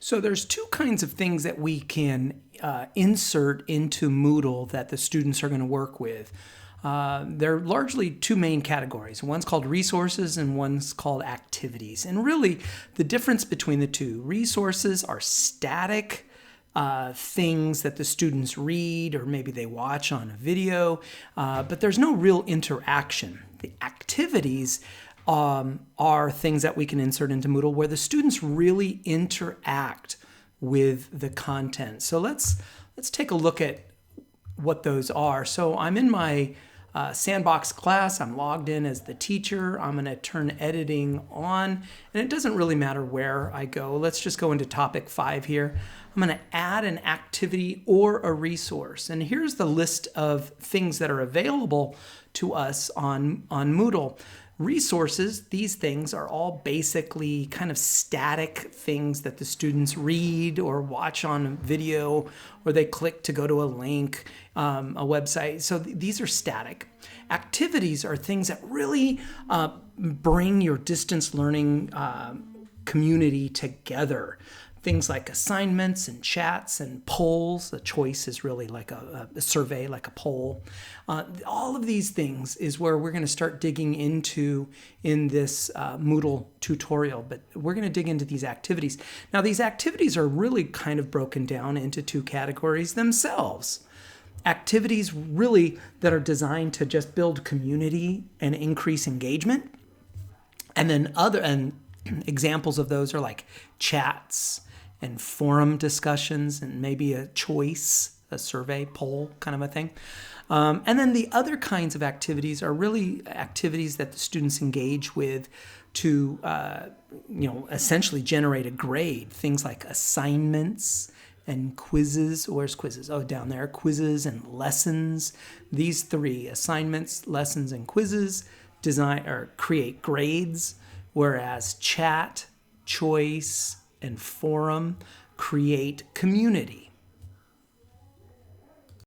So there's two kinds of things that we can insert into Moodle that the students are going to work with. They're largely two main categories. One's called resources and one's called activities. And really, the difference between the two, resources are static things that the students read or maybe they watch on a video, but there's no real interaction. The activities are things that we can insert into Moodle where the students really interact with the content. So let's take a look at what those are. So I'm in my sandbox class. I'm logged in as the teacher. I'm going to turn editing on, and it doesn't really matter where I go. Let's just go into topic 5 here. I'm going to add an activity or a resource. And here's the list of things that are available to us on Moodle. Resources, these things are all basically kind of static things that the students read or watch on a video, or they click to go to a link, a website. So these are static. Activities are things that really bring your distance learning community together. Things like assignments and chats and polls. A choice is really like a survey, like a poll. All of these things is where we're going to start digging into in this Moodle tutorial, but we're going to dig into these activities. Now, these activities are really kind of broken down into two categories themselves. Activities really that are designed to just build community and increase engagement. And then examples of those are like chats and forum discussions and maybe a choice, a survey, poll kind of a thing. And then the other kinds of activities are really activities that the students engage with to, essentially generate a grade. Things like assignments and quizzes. Where's quizzes? Oh, down there. Quizzes and lessons. These three, assignments, lessons, and quizzes, design or create grades, whereas chat, choice, and forum create community.